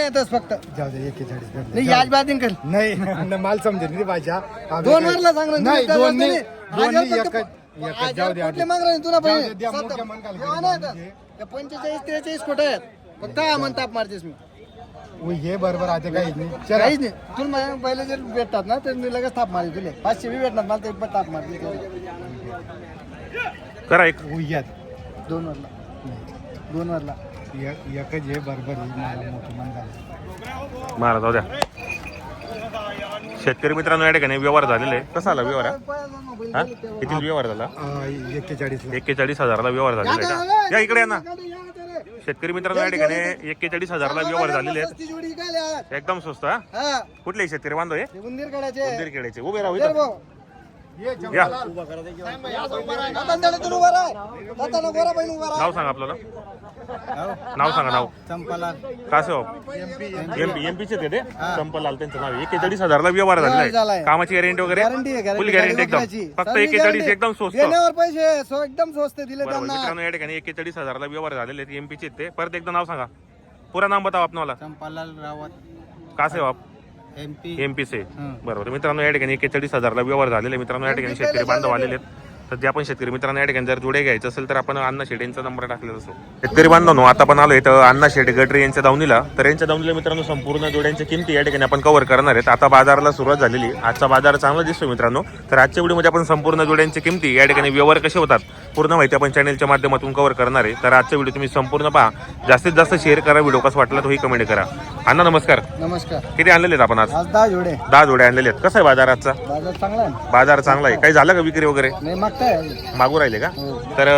येतच फक्त जाऊ दे 41 नाही आज बादिंग कर नाही माल समजेल नाही भाषा दोन वरला सांग ना नाही तुम्ही दोन नाही त्याला दोन नाही फक्त- एकच जाऊ दे कुठले मागणार आहे तुला जाऊ दे, द्या, मोठ्या मनकाला जेव्हा नाही येत. त्या 45-43 खोट आहेत फक्त हा म्हणता ताप मारतेस मी हे बरोबर आता काही नाही चला काहीच नाही तुला माझ्या पहिले जर भेटतात ना तर मी लगेच ताप मारते तुला 500 बी भेटणार मला तर ताप मारते करा एक उयात दोन वरला एकच हे बरोबर आहे मला मोठं मन झालं मारा जाऊ द्या. शेतकरी मित्रांनो या ठिकाणी व्यवहार झालेला आहे. कसा आला व्यवहार हा किती व्यवहार झाला 41 41,000ला व्यवहार झालेला आहे का? या इकडे या ना. शेतकरी मित्रांनो या ठिकाणी 41,000ला व्यवहार झालेले आहेत. एकदम स्वस्त हा. कुठले शेतकरी बांधव आहे उंदीर काढायचे उंदीर खेळायचे उभे राहू इथं. या नाव सांगा आपल्याला नाव सांगा नाव चंपाला कासे एमपीचे ते चंपलाल त्यांचं नाव 41,000ला व्यवहार झालेला आहे. कामाची गॅरंटी वगैरे फुल गॅरंटी एकदम फक्त 41 एकदम स्वस्त. पैसे एकदम स्वस्त दिले बरोबर मित्रांनो या ठिकाणी 41,000ला व्यवहार झालेले आहेत एमपीचे ते. परत एकदा नाव सांगा पुरा नाम बताओ आपणाला चंपालाल रावत कासे आप एमपी से बरोबर मित्रांनो या ठिकाणी 41,000ला व्यवहार झालेले मित्रांनो या ठिकाणी शेतकरी बांधव आलेले आहेत. तर जे आपण शेतकरी मित्रांनो या ठिकाणी जर जोडे घ्यायचे असेल तर आपण अण्णा शेटे यांचा नंबर टाकलेला असतो. शेतकरी बांधवांनो आता पण आलोय तर अण्णा शेटे गटरे यांच्या दावणीला. तर यांच्या दावणीला मित्रांनो संपूर्ण जोड्यांच्या किमती या ठिकाणी आपण कव्हर करणार आहेत. आता बाजाराला सुरुवात झालेली. आजचा बाजार चांगला दिसतो मित्रांनो. तर आजच्या व्हिडिओमध्ये आपण संपूर्ण जोड्यांची किमती या ठिकाणी व्यवहार कसे होतात पूर्ण माहिती आपण चॅनलच्या माध्यमातून कव्हर करणार आहे. तर आजचा व्हिडिओ तुम्ही संपूर्ण पहा. जास्तीत जास्त शेअर करा. व्हिडिओ कसा वाटला तोही कमेंट करा. अण्णा नमस्कार. नमस्कार. किती आणलेले आहेत आपण आज 10 जोडे 10 जोडे आणलेले आहेत. कसं आहे बाजार आजचा बाजार चांगला आहे बाजार चांगला आहे. काही झालं का विक्री वगैरे नाही मागताय मागू राहिले का? तर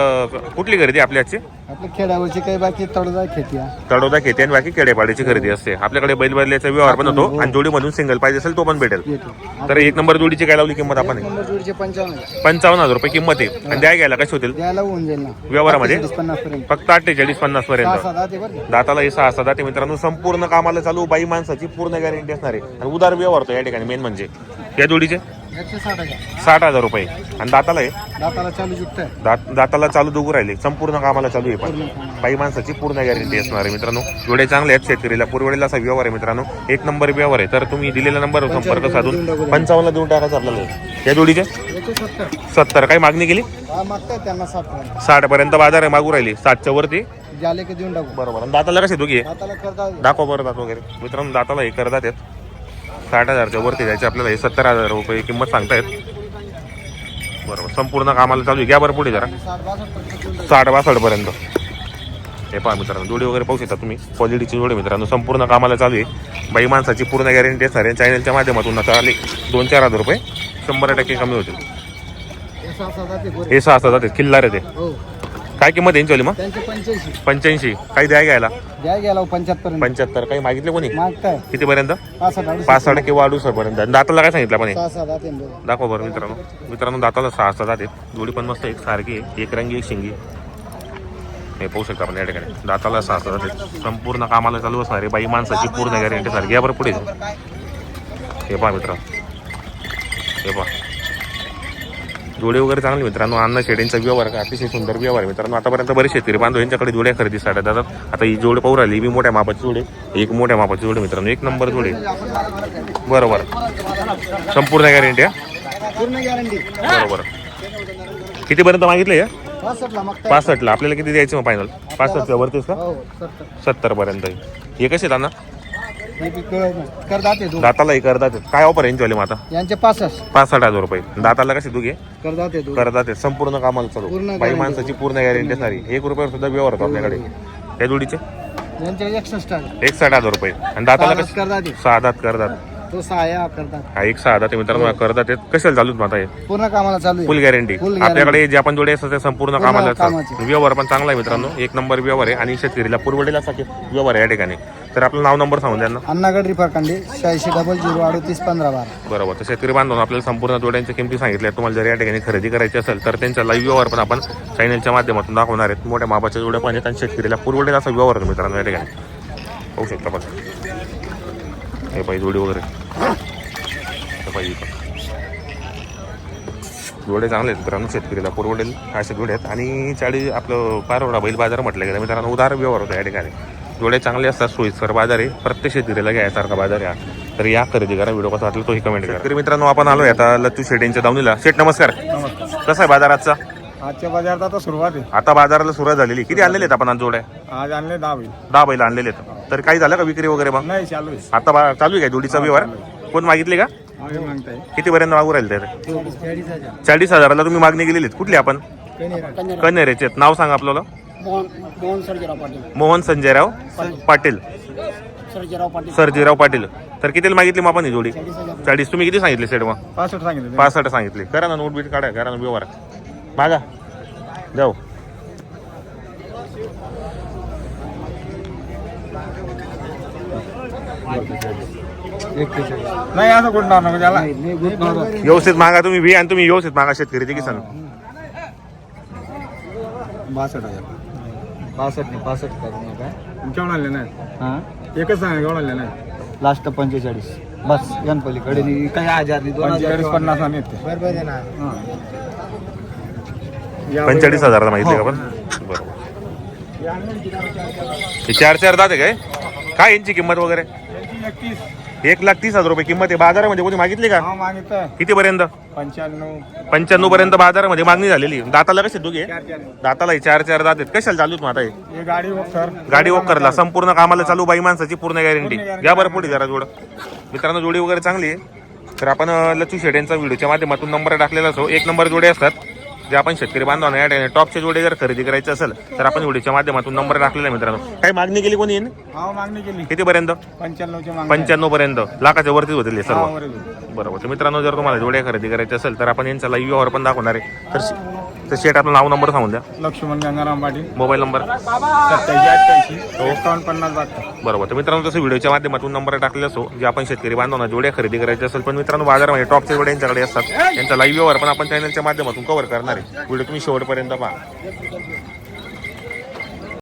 कुठली खरेदी आपली आजची आपल्या खेड्यावरची काही बाकी तडोदा खेती तडोदा खेती आणि बाकी खेडेपाडीची खरेदी असते. आपल्याकडे बैल बदल्याचा व्यवहार पण होतो आणि जोडीमधून सिंगल पाहिजे असेल तो पण भेटेल. तर एक नंबर जोडीची काय लावली किंमत आपण नंबर जोडीचे 55 55,000 रुपये किंमत आहे. आणि द्या घ्यायला कशी होतील द्यायला होऊन जाईल ना व्यवहारामध्ये 50 पर्यंत फक्त 48-50 पर्यंत. 6-7 आहे बरं दाताला हे 6 दाते मित्रांनो संपूर्ण कामाला चालू बाई माणसाची पूर्ण गॅरंटी असणार आहे. आणि उदार व्यवहार होतो या ठिकाणी मेन म्हणजे या जोडीचे 60,000 रुपये आणि दाताला आहे दाताला चालू जुक्त आहे दाताला चालू दोघू राहिले संपूर्ण कामाला चालू आहे. पण बाई माणसाची पूर्ण गॅरंटी असणार आहे मित्रांनो. जोडे चांगले आहेत. शेतकरीला पुरवडेला असा व्यवहार आहे मित्रांनो. एक नंबर व्यवहार आहे. तर तुम्ही दिलेल्या नंबरवर संपर्क साधून 55ला देऊन टाकायचं आपल्याला. या जोडीचे 70 काही मागणी केली मागताय त्यांना 60 पर्यंत बाजार आहे मागू राहिली 60च्या वरती जाले की देऊन टाकू बरोबर. आणि दाताला कसे दोघी दाताला करता दाखवा बरं दात वगैरे मित्रांनो. दाताला हे करतात आहेत 60,000च्या वरती द्यायचे आपल्याला. हे 70,000 रुपये किंमत सांगतायत बरोबर. संपूर्ण कामाला चालू आहे. घ्या बरं पुढे जरा 60-62 पर्यंत. हे पहा मित्रांनो जोडी वगैरे पाहू शकता तुम्ही. क्वालिटीची जोडी मित्रांनो संपूर्ण कामाला चालू आहे. बाई माणसाची पूर्ण गॅरंटी असणार आहे. चॅनलच्या माध्यमातून आता आले 2-4 रुपये 100% कमी होतील. हे 6 जाते खिल्लार आहे ते. हो काय किंमत यांची वाली मग त्यांचे 85 काही द्या घ्यायला द्या गेला 75 75 काही मागितले कोणी मागताय किती पर्यंत 65 किंवा 68 पर्यंत. दाताला काय सांगितलं पण 6-7 आहे दाखवा बरं मित्रांनो दाताला 6 जाते. जोडी पण मस्त एक सारखी आहे. एक रंगी एक शिंगी हे पाहू शकता आपण या ठिकाणी. दाताला 6 जाते संपूर्ण कामाला चालू असणारे बाई माणसाची पूर्ण गॅरंटी सारखी. या बरं पुढे हे पहा मित्रांनो. हे पहा जोडे वगैरे चांगले मित्रांनो. अण्णा शेडेंचा व्यवहार का अतिशय सुंदर व्यवहार मित्रांनो. आतापर्यंत बरेच शेतकरी बांधव यांच्याकडे जोड्या खरेदीसाठी जातात. आता ही जोड पाहू राहिली. ही मोठ्या मापाची जोडे एक मोठ्या मापाची जोडे मित्रांनो. एक नंबर जोडे बरोबर. संपूर्ण गॅरंटी पूर्ण गॅरंटी बरोबर. कितीपर्यंत मागितले 65 मागताय 65ला. आपल्याला किती द्यायचं मग फायनल 65च्या वरतीच का हो 70 पर्यंत. हे कसे आहेत अण्णा हे बी करदाते दोन दाताला हे करतात काय ऑफर यांच्यावाले मग आता यांचे 65 65,000 रुपये. दाताला कसे दुगे करदाते दोन करतात संपूर्ण कामाला चालू पूर्ण बाई माणसाची पूर्ण गॅरंटी असणारी. 1 रुपयावर सुद्धा व्यवहार होतो आपल्याकडे. या जोडीचे यांचे 61 61,000 रुपये आणि दाताला कसे करदाते 6 दात करतात. तो 6 करतात हा एक 6 दात मित्रांनो करतात. कशाला चालू आता हे पूर्ण कामाला चालू फुल गॅरंटी. आपल्याकडे जे आपण जोडे असतात ते संपूर्ण कामाला कामाचे. व्यवहार पण चांगला आहे मित्रांनो. एक नंबर व्यवहार आहे आणि शेतकरीला पुरवडेला असा व्यवहार आहे या ठिकाणी. तर आपलं नाव नंबर सांगून द्या ना. अण्णागड रिफाकांडे 8600381512 बरोबर. तर शेतकरी बांधून आपल्याला संपूर्ण जोड्यांच्या किमती सांगितल्या. तुम्हाला जर या ठिकाणी खरेदी करायची असेल तर त्यांचा लाईव्ह व्यवहार पण आपण चॅनलच्या माध्यमातून दाखवणार आहेत. मोठ्या मापाच्या जोड्या पण आहेत आणि शेतकरीला पुरवडेला असा व्यवहार आहे मित्रांनो या ठिकाणी. पाहू शकता बघा हे पाहिजे जोडी वगैरे पाहिजे जोडे चांगले आहेत मित्रांनो. शेतकरीला पुरवडेल असे जोडे आहेत. आणि चाळी आपलं पारोडा बैल बाजार म्हटलं गेलं मित्रांनो. उदार व्यवहार होता या ठिकाणी. जोड्या चांगले असतात, सोयीस्कर बाजार आहे, प्रत्येक शेतकरीला घ्यायसारखा बाजार आहे हा. तर या खरेदी करा. व्हिडिओ कसा वाटला तोही कमेंट करा. तर मित्रांनो आपण आलो आता लत्तू शेट यांच्या दावणीला. शेट नमस्कार. कसा आहे बाजार आजचा? आजच्या बाजारात आता सुरुवात आहे. आता बाजाराला सुरुवात झालेली. किती आणलेले आहेत आपण आज जोड्या? आज आणले 10 बैल. 10 बैल आणलेले आहेत. तर काही झालं का विक्री वगैरे मग? नाही चालू आहे. आता चालू आहे का जोडीचा व्यवहार? कोण मागितले का? आम्ही मागताय किती पर्यंत मागू राहिले ते? 40,000ला तुम्ही मागणी केलेली आहेत. कुठली आपण? कन्हेरेचे आहेत. नाव सांगा आपल्याला. मोहन सर्जेराव पाटील. मोहन संजयराव पाटील. सरजीराव पाटील. तर कितीला मागितली मग आपण ही जोडी? 40. तुम्ही किती सांगितले सेट मग? 65 सांगितले. 65 सांगितले. करा ना नोट बीट काढा, करा ना व्यवहार. मागा जाऊ. नाही असं कुठं ना त्याला व्यवस्थित मागा तुम्ही बी, आणि तुम्ही व्यवस्थित मागा शेतकरी ते किसान. 62,000. 65 करू नका. केवढं आणले नाही? हां एकच सांगा. केवढं आणले नाही? लास्ट 45 बस. गणपलीकडे काही 1000 45-50 आम्ही येते. बरोबर आहे ना. 45,000ला मागितले का आपण? बरोबर. हे 4 दात आहे काय यांची किंमत वगैरे? 1,30,000 रुपये किंमत आहे. बाजारामध्ये कोणी मागितली का? मागितलं किती पर्यंत? 95 पर्यंत बाजारामध्ये मागणी झालेली. दाताला कसे दोघे? दाताला 4 दात आहेत. कशाला चालू मग आता हे? हे गाडी वखर. गाडी वॉक करला संपूर्ण कामाला चालू, बाई माणसाची पूर्ण गॅरंटी. घ्या बरं पुढे जरा जोड. मित्रांनो जोडी वगैरे चांगली आहे. तर आपण लच्चू शेट यांचा व्हिडिओच्या माध्यमातून नंबर टाकलेला असो. 1 नंबर जोडे असतात जे आपण शेतकरी बांधवांना या ठिकाणी टॉपचे जोडे जर खरेदी करायचे असेल तर आपण व्हिडिओच्या माध्यमातून नंबर टाकलेला आहे. मित्रांनो काही मागणी केली कोणी? मागणी केली. किती पर्यंत? 95 पर्यंत. लाखाच्या वरतीच होतील हे सर्व. बरोबर. तर मित्रांनो जर तुम्हाला जोड्या खरेदी करायचे असेल तर आपण यांचा लाईव्ह व्यवहार पण दाखवणार आहे. तर शेट आपलं नाव नंबर सांगून द्या. लक्ष्मण गंगाराम पाटील. Mobile number 87-88-51-50. बरोबर. तर मित्रांनो तसं व्हिडिओच्या माध्यमातून नंबर टाकलेला असो जे आपण शेतकरी बांधवांना जोड्या खरेदी करायचे असेल. पण मित्रांनो बाजारामध्ये टॉपचे जोडे यांच्याकडे असतात. यांचा लाईव्ह व्यवहार पण आपण चॅनलच्या माध्यमातून कव्हर करणार आहे. व्हिडिओ तुम्ही शेवटपर्यंत पहा.